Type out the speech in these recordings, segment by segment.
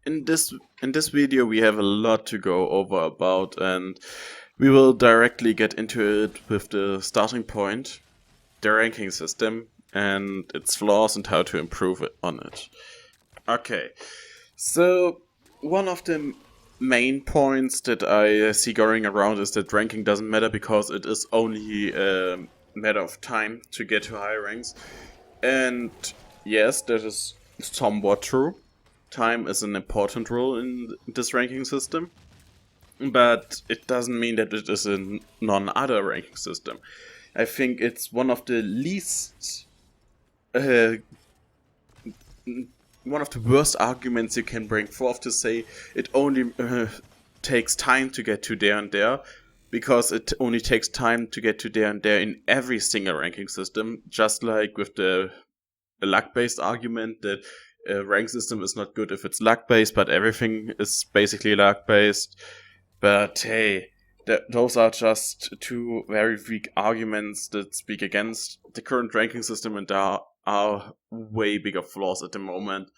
in this video we have a lot to go over about, and we will directly get into it with the starting point, the ranking system, and its flaws and how to improve on it. Okay, so one of the main points that I see going around is that ranking doesn't matter because it is only a matter of time to get to high ranks. And yes, that is somewhat true. Time is an important role in this ranking system, but it doesn't mean that it is a non-other ranking system. I think it's one of the least one of the worst arguments you can bring forth to say it only takes time to get to there and there, because it only takes time to get to there and there in every single ranking system, just like with the luck-based argument that a rank system is not good if it's luck-based, but everything is basically luck-based. But hey, those are just two very weak arguments that speak against the current ranking system, and there are way bigger flaws at the moment,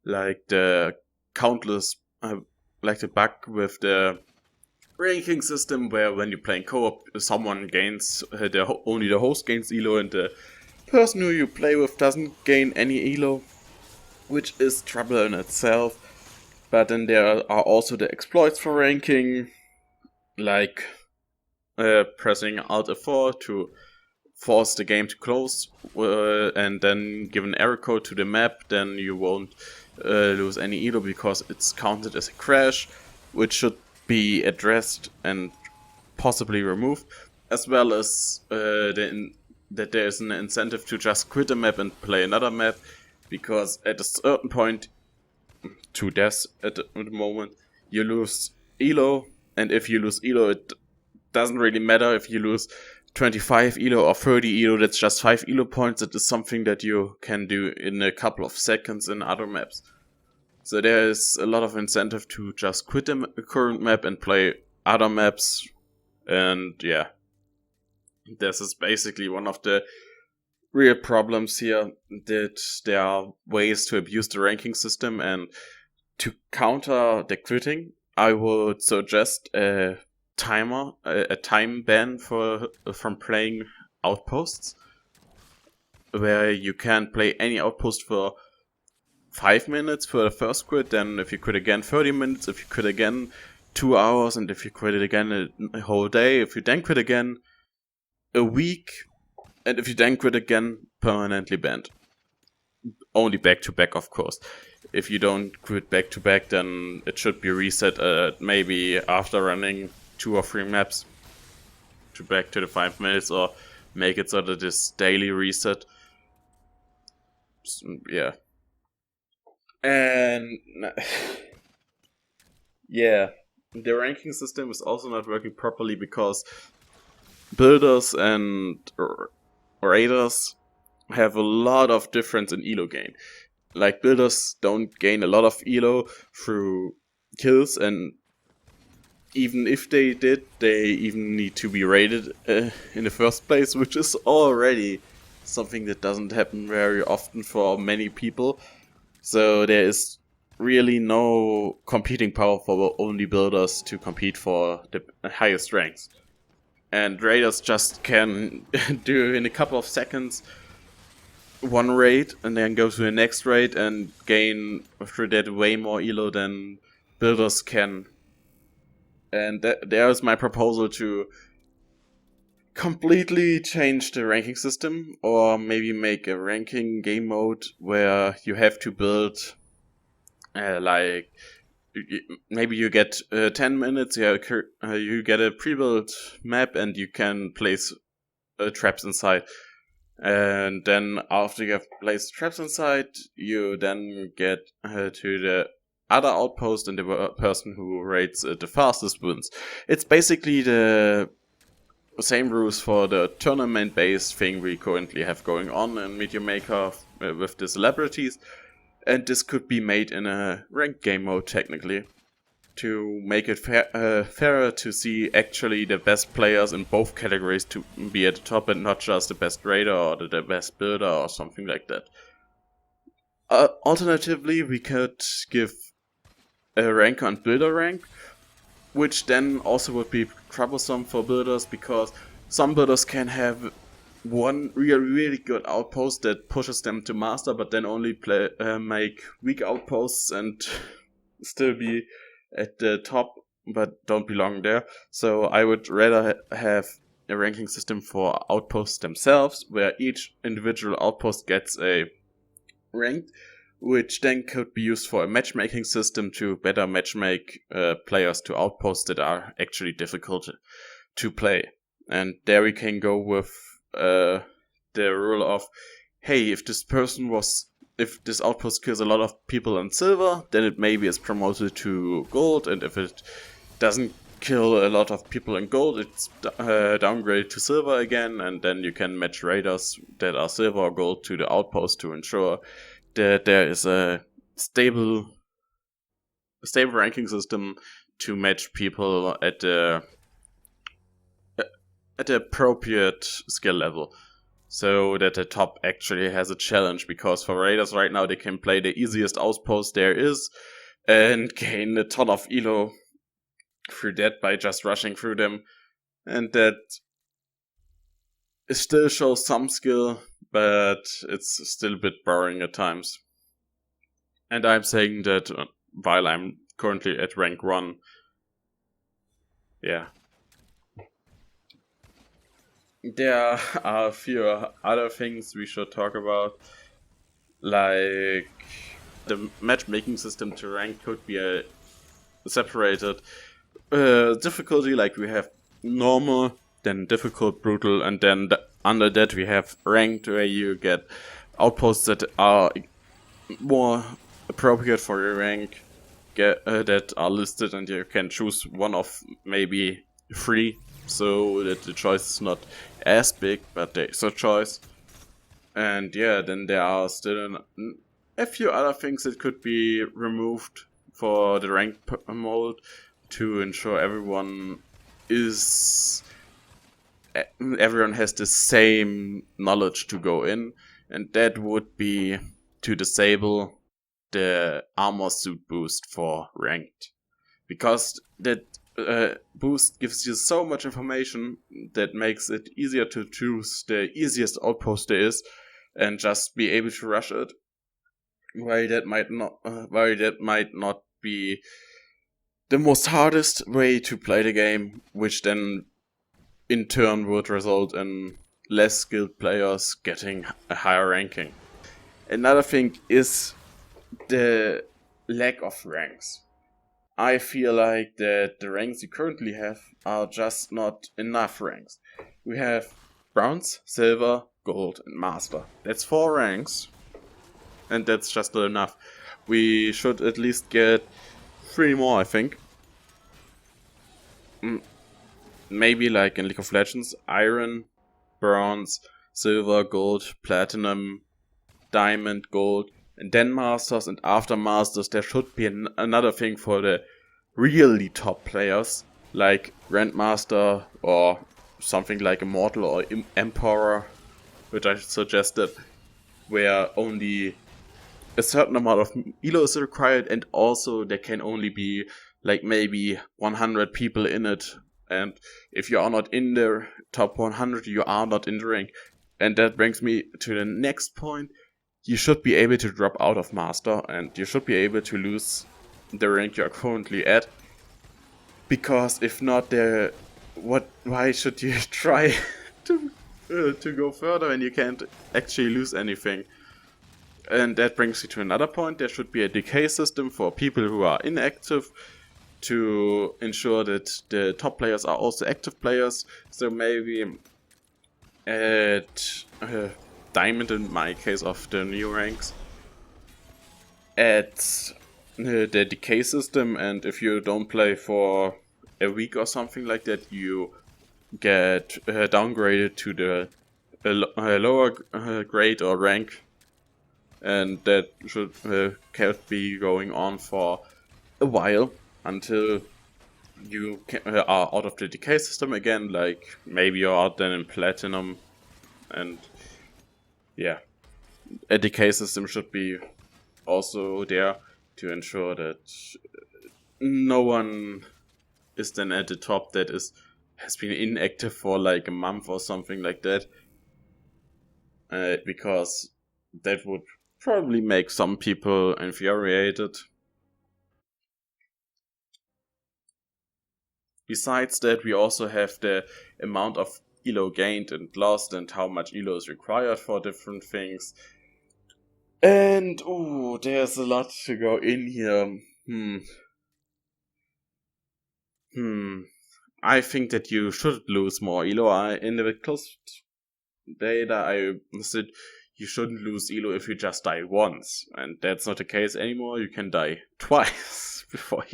like the countless, like the bug with the ranking system where when you're playing co-op, someone gains, only the host gains elo and the person who you play with doesn't gain any elo, which is trouble in itself. But then there are also the exploits for ranking, like pressing Alt F4 to force the game to close, and then give an error code to the map, then you won't lose any elo because it's counted as a crash, which should be addressed and possibly removed, as well as that there is an incentive to just quit a map and play another map, because at a certain point, 2 deaths at the moment, you lose elo, and if you lose elo, it doesn't really matter if you lose 25 elo or 30 elo, that's just 5 elo points. It is something that you can do in a couple of seconds in other maps. So there is a lot of incentive to just quit the current map and play other maps. And yeah, this is basically one of the real problems here, that there are ways to abuse the ranking system. And to counter the quitting, I would suggest a timer, a time ban from playing outposts, where you can play any outpost for 5 minutes for the first quit, then if you quit again 30 minutes, if you quit again 2 hours, and if you quit it again a whole day, if you then quit again a week, and if you then quit again, permanently banned. Only back to back, of course. If you don't quit back to back, then it should be reset maybe after running 2 or 3 maps to back to the 5 minutes, or make it so that it's daily reset. Yeah. And yeah, the ranking system is also not working properly because builders and raiders have a lot of difference in elo gain. Like, builders don't gain a lot of elo through kills, and even if they did, they even need to be raided in the first place, which is already something that doesn't happen very often for many people. So there is really no competing power for only builders to compete for the highest ranks. And raiders just can do in a couple of seconds one raid and then go to the next raid and gain through that way more elo than builders can. And there's my proposal to completely change the ranking system, or maybe make a ranking game mode where you have to build, like, maybe you get 10 minutes, you get a pre-built map and you can place traps inside. And then after you have placed traps inside, you then get to the other outpost, and the person who raids the fastest wins. It's basically the same rules for the tournament-based thing we currently have going on in Meteor Maker with the celebrities, and this could be made in a ranked game mode technically, to make it fairer to see actually the best players in both categories to be at the top, and not just the best raider or the best builder or something like that. Alternatively, we could give a ranker and builder rank, which then also would be troublesome for builders, because some builders can have one really good outpost that pushes them to master, but then only make weak outposts and still be at the top, but don't belong there. So I would rather have a ranking system for outposts themselves, where each individual outpost gets a rank, which then could be used for a matchmaking system to better matchmake players to outposts that are actually difficult to play. And there we can go with the rule of, hey, if this outpost kills a lot of people in silver, then it maybe is promoted to gold, and if it doesn't kill a lot of people in gold, it's downgraded to silver again, and then you can match raiders that are silver or gold to the outpost to ensure that there is a stable ranking system to match people at the appropriate skill level, so that the top actually has a challenge. Because for raiders right now, they can play the easiest outpost there is and gain a ton of elo through that by just rushing through them, and that it still shows some skill, but it's still a bit boring at times. And I'm saying that while I'm currently at rank 1. Yeah. There are a few other things we should talk about, like the matchmaking system to rank could be separated difficulty, like we have normal, then difficult, brutal, and then under that we have ranked, where you get outposts that are more appropriate for your rank, that are listed, and you can choose one of maybe 3, so that the choice is not as big, but there is a choice. And yeah, then there are still a few other things that could be removed for the rank mode to ensure everyone has the same knowledge to go in, and that would be to disable the armor suit boost for ranked, because that boost gives you so much information that makes it easier to choose the easiest outpost there is and just be able to rush it, while that might not be the most hardest way to play the game, which then in turn would result in less skilled players getting a higher ranking. Another thing is the lack of ranks. I feel like that the ranks you currently have are just not enough ranks. We have bronze, silver, gold, and master. That's 4 ranks, and that's just not enough. We should at least get 3 more, I think. Maybe like in League of Legends, iron, bronze, silver, gold, platinum, diamond, gold, and then masters, and after masters there should be another thing for the really top players, like grandmaster or something like immortal or emperor, which I suggested, where only a certain amount of elo is required, and also there can only be like maybe 100 people in it, and if you are not in the top 100, you are not in the rank. And that brings me to the next point. You should be able to drop out of master, and you should be able to lose the rank you are currently at, because if not, why should you try to go further when you can't actually lose anything? And that brings you to another point. There should be a decay system for people who are inactive, to ensure that the top players are also active players. So maybe at diamond, in my case of the new ranks, at the decay system, and if you don't play for a week or something like that, you get downgraded to the lower grade or rank, and that should be going on for a while until you are out of the decay system again, like maybe you're out then in platinum. And yeah, a decay system should be also there to ensure that no one is then at the top that has been inactive for like a month or something like that. Because that would probably make some people infuriated. Besides that, we also have the amount of elo gained and lost and how much elo is required for different things. And, there's a lot to go in here. I think that you should lose more elo. In the closed data, I said you shouldn't lose elo if you just die once. And that's not the case anymore. You can die twice before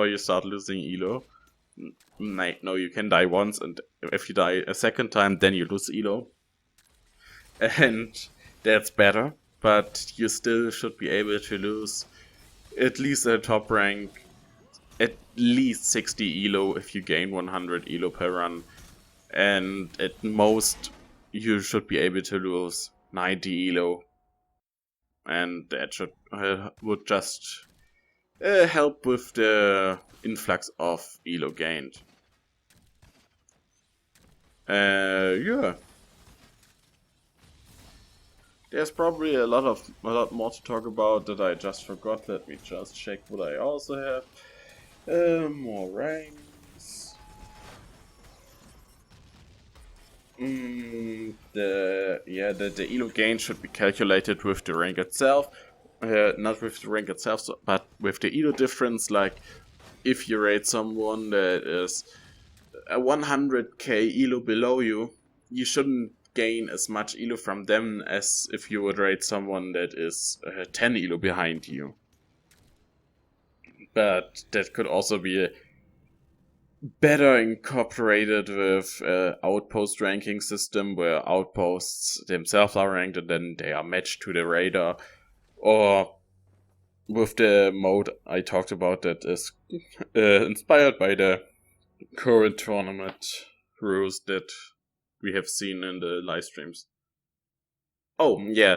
you start losing elo. No, you can die once, and if you die a second time, then you lose elo. And that's better, but you still should be able to lose at least at top rank at least 60 elo if you gain 100 elo per run. And at most, you should be able to lose 90 elo. And that would just help with the influx of elo gained. Yeah. There's probably a lot more to talk about that I just forgot. Let me just check what I also have. More ranks. The elo gain should be calculated with the rank itself. Not with the rank itself, but with the elo difference. Like, if you rate someone that is a 100k elo below you, you shouldn't gain as much elo from them as if you would rate someone that is 10 elo behind you. But that could also be better incorporated with outpost ranking system, where outposts themselves are ranked and then they are matched to the radar, or with the mode I talked about that is inspired by the current tournament rules that we have seen in the live streams. Oh, yeah.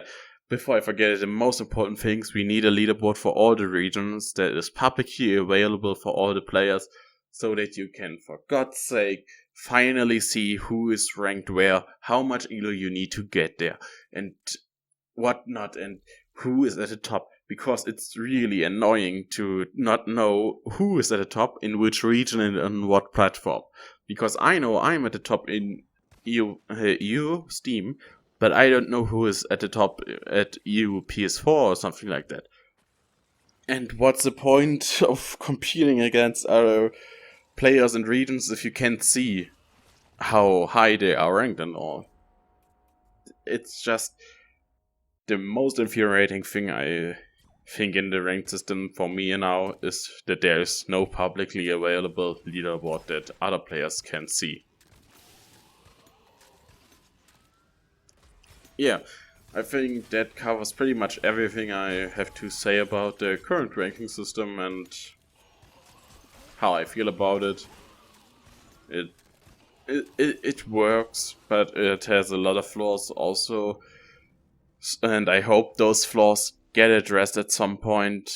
Before I forget it, the most important things, we need a leaderboard for all the regions that is publicly available for all the players, so that you can, for God's sake, finally see who is ranked where, how much elo you need to get there, and whatnot, and who is at the top. Because it's really annoying to not know who is at the top in which region and on what platform. Because I know I'm at the top in EU Steam, but I don't know who is at the top at EU PS4 or something like that. And what's the point of competing against other players and regions if you can't see how high they are ranked and all? It's just the most infuriating thing I think in the ranked system for me now is that there is no publicly available leaderboard that other players can see. Yeah, I think that covers pretty much everything I have to say about the current ranking system and how I feel about it. It works, but it has a lot of flaws also, and I hope those flaws get addressed at some point,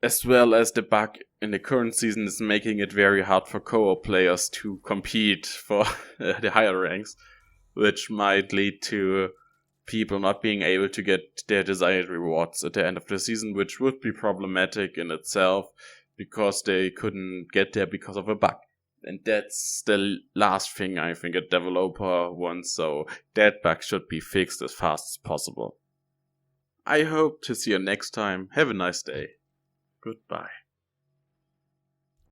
as well as the bug in the current season is making it very hard for co-op players to compete for the higher ranks, which might lead to people not being able to get their desired rewards at the end of the season, which would be problematic in itself because they couldn't get there because of a bug. And that's the last thing I think a developer wants, so that bug should be fixed as fast as possible. I hope to see you next time. Have a nice day. Goodbye.